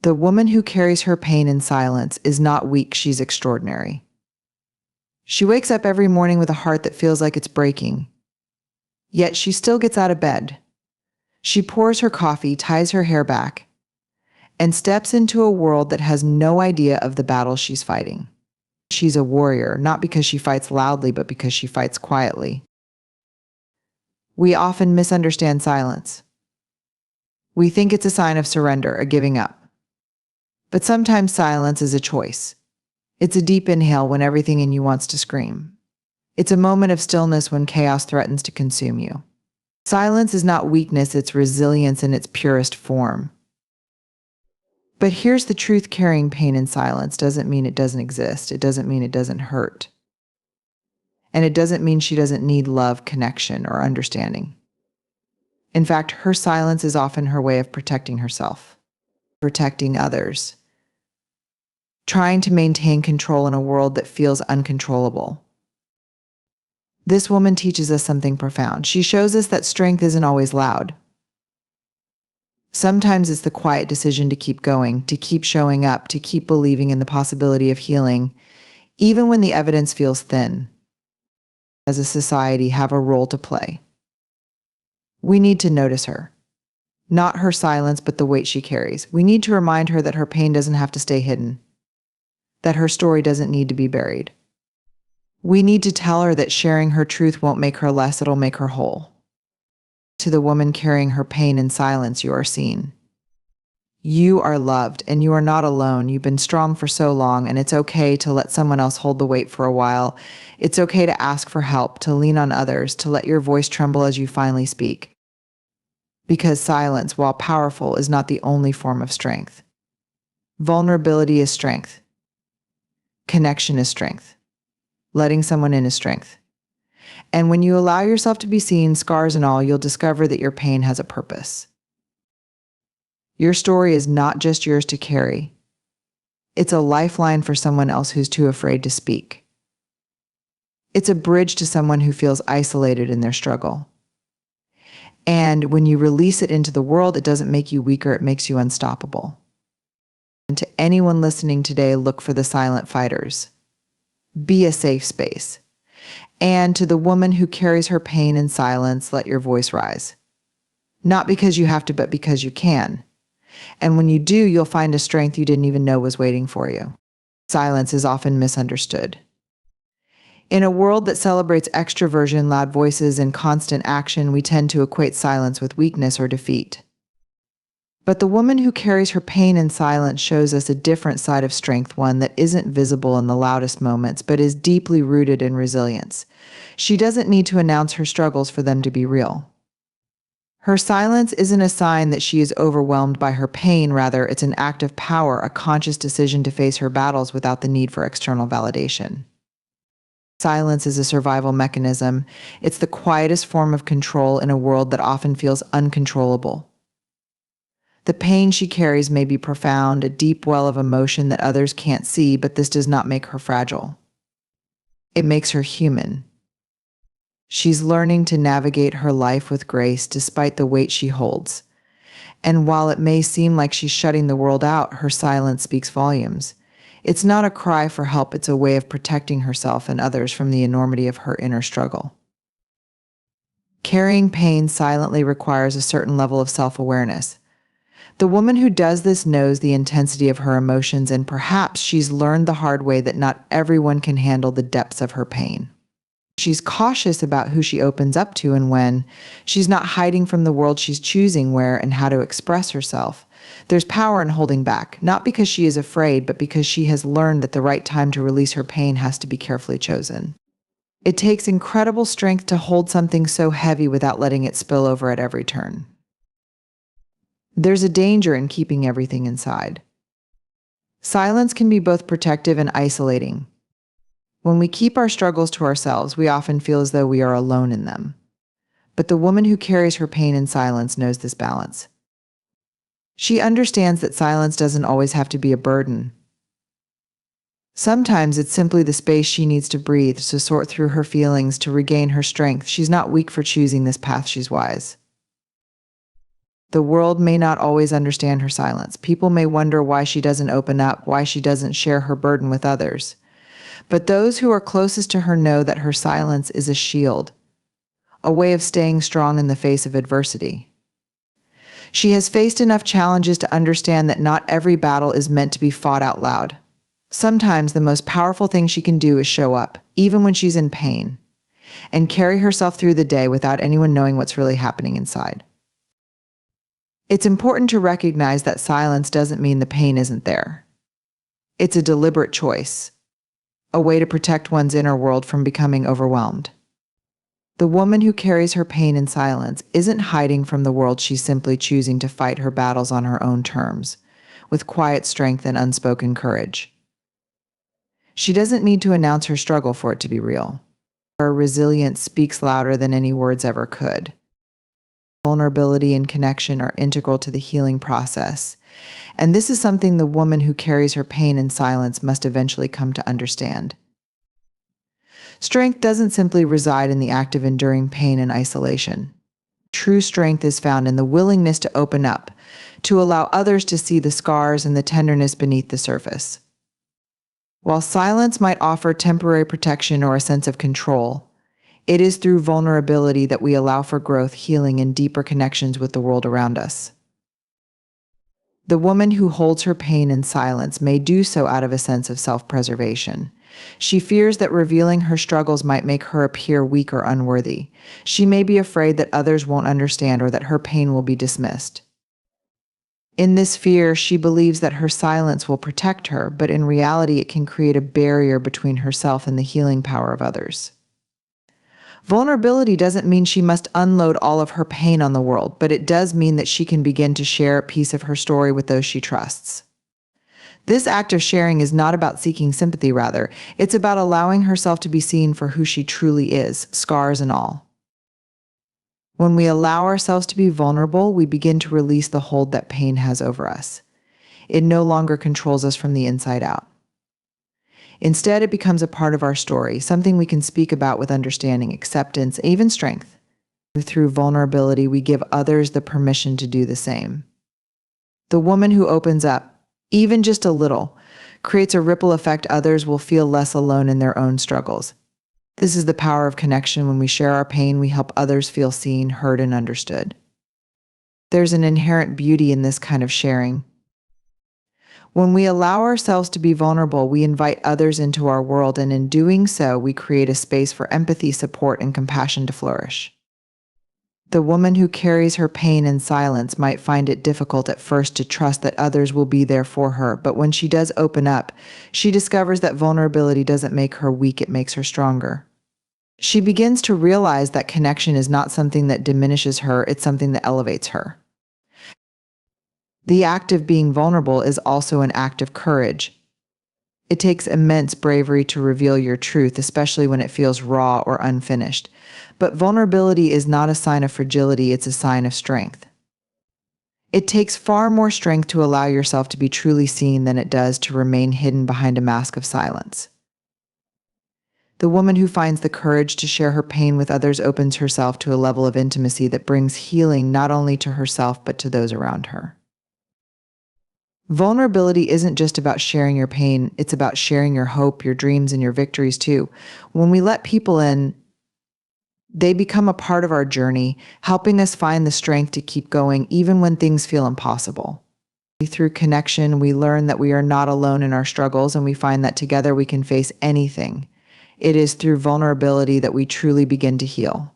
The woman who carries her pain in silence is not weak, she's extraordinary. She wakes up every morning with a heart that feels like it's breaking. Yet she still gets out of bed. She pours her coffee, ties her hair back, and steps into a world that has no idea of the battle she's fighting. She's a warrior, not because she fights loudly, but because she fights quietly. We often misunderstand silence. We think it's a sign of surrender, a giving up. But sometimes silence is a choice. It's a deep inhale when everything in you wants to scream. It's a moment of stillness when chaos threatens to consume you. Silence is not weakness, it's resilience in its purest form. But here's the truth: carrying pain in silence doesn't mean it doesn't exist. It doesn't mean it doesn't hurt. And it doesn't mean she doesn't need love, connection, or understanding. In fact, her silence is often her way of protecting herself, protecting others, trying to maintain control in a world that feels uncontrollable. This woman teaches us something profound. She shows us that strength isn't always loud. Sometimes it's the quiet decision to keep going, to keep showing up, to keep believing in the possibility of healing, even when the evidence feels thin. As a society, have a role to play. We need to notice her. Not her silence, but the weight she carries. We need to remind her that her pain doesn't have to stay hidden, that her story doesn't need to be buried. We need to tell her that sharing her truth won't make her less, it'll make her whole. To the woman carrying her pain in silence, you are seen. You are loved, and you are not alone. You've been strong for so long, and it's okay to let someone else hold the weight for a while. It's okay to ask for help, to lean on others, to let your voice tremble as you finally speak. Because silence, while powerful, is not the only form of strength. Vulnerability is strength. Connection is strength. Letting someone in is strength. And when you allow yourself to be seen, scars and all, you'll discover that your pain has a purpose. Your story is not just yours to carry. It's a lifeline for someone else who's too afraid to speak. It's a bridge to someone who feels isolated in their struggle. And when you release it into the world, it doesn't make you weaker, it makes you unstoppable. And to anyone listening today, look for the silent fighters. Be a safe space. And to the woman who carries her pain in silence, let your voice rise. Not because you have to, but because you can. And when you do, you'll find a strength you didn't even know was waiting for you. Silence is often misunderstood. In a world that celebrates extroversion, loud voices, and constant action, we tend to equate silence with weakness or defeat. But the woman who carries her pain in silence shows us a different side of strength, one that isn't visible in the loudest moments, but is deeply rooted in resilience. She doesn't need to announce her struggles for them to be real. Her silence isn't a sign that she is overwhelmed by her pain. Rather, it's an act of power, a conscious decision to face her battles without the need for external validation. Silence is a survival mechanism. It's the quietest form of control in a world that often feels uncontrollable. The pain she carries may be profound, a deep well of emotion that others can't see, but this does not make her fragile. It makes her human. She's learning to navigate her life with grace despite the weight she holds. And while it may seem like she's shutting the world out, her silence speaks volumes. It's not a cry for help, it's a way of protecting herself and others from the enormity of her inner struggle. Carrying pain silently requires a certain level of self-awareness. The woman who does this knows the intensity of her emotions, and perhaps she's learned the hard way that not everyone can handle the depths of her pain. She's cautious about who she opens up to and when. She's not hiding from the world, she's choosing where and how to express herself. There's power in holding back, not because she is afraid, but because she has learned that the right time to release her pain has to be carefully chosen. It takes incredible strength to hold something so heavy without letting it spill over at every turn. There's a danger in keeping everything inside. Silence can be both protective and isolating. When we keep our struggles to ourselves, we often feel as though we are alone in them. But the woman who carries her pain in silence knows this balance. She understands that silence doesn't always have to be a burden. Sometimes it's simply the space she needs to breathe, to sort through her feelings, to regain her strength. She's not weak for choosing this path, she's wise. The world may not always understand her silence. People may wonder why she doesn't open up, why she doesn't share her burden with others. But those who are closest to her know that her silence is a shield, a way of staying strong in the face of adversity. She has faced enough challenges to understand that not every battle is meant to be fought out loud. Sometimes the most powerful thing she can do is show up, even when she's in pain, and carry herself through the day without anyone knowing what's really happening inside. It's important to recognize that silence doesn't mean the pain isn't there. It's a deliberate choice, a way to protect one's inner world from becoming overwhelmed. The woman who carries her pain in silence isn't hiding from the world. She's simply choosing to fight her battles on her own terms, with quiet strength and unspoken courage. She doesn't need to announce her struggle for it to be real. Her resilience speaks louder than any words ever could. Vulnerability and connection are integral to the healing process, and this is something the woman who carries her pain in silence must eventually come to understand. Strength doesn't simply reside in the act of enduring pain and isolation. True strength is found in the willingness to open up, to allow others to see the scars and the tenderness beneath the surface. While silence might offer temporary protection or a sense of control, it is through vulnerability that we allow for growth, healing, and deeper connections with the world around us. The woman who holds her pain in silence may do so out of a sense of self-preservation. She fears that revealing her struggles might make her appear weak or unworthy. She may be afraid that others won't understand or that her pain will be dismissed. In this fear, she believes that her silence will protect her, but in reality, it can create a barrier between herself and the healing power of others. Vulnerability doesn't mean she must unload all of her pain on the world, but it does mean that she can begin to share a piece of her story with those she trusts. This act of sharing is not about seeking sympathy, rather, it's about allowing herself to be seen for who she truly is, scars and all. When we allow ourselves to be vulnerable, we begin to release the hold that pain has over us. It no longer controls us from the inside out. Instead, it becomes a part of our story, something we can speak about with understanding, acceptance, and even strength. Through vulnerability, we give others the permission to do the same. The woman who opens up, even just a little, creates a ripple effect. Others will feel less alone in their own struggles. This is the power of connection. When we share our pain, we help others feel seen, heard, and understood. There's an inherent beauty in this kind of sharing. When we allow ourselves to be vulnerable, we invite others into our world, and in doing so, we create a space for empathy, support, and compassion to flourish. The woman who carries her pain in silence might find it difficult at first to trust that others will be there for her, but when she does open up, she discovers that vulnerability doesn't make her weak, it makes her stronger. She begins to realize that connection is not something that diminishes her, it's something that elevates her. The act of being vulnerable is also an act of courage. It takes immense bravery to reveal your truth, especially when it feels raw or unfinished. But vulnerability is not a sign of fragility, it's a sign of strength. It takes far more strength to allow yourself to be truly seen than it does to remain hidden behind a mask of silence. The woman who finds the courage to share her pain with others opens herself to a level of intimacy that brings healing not only to herself but to those around her. Vulnerability isn't just about sharing your pain, it's about sharing your hope, your dreams, and your victories too. When we let people in, they become a part of our journey, helping us find the strength to keep going even when things feel impossible. Through connection, we learn that we are not alone in our struggles, and we find that together we can face anything. It is through vulnerability that we truly begin to heal.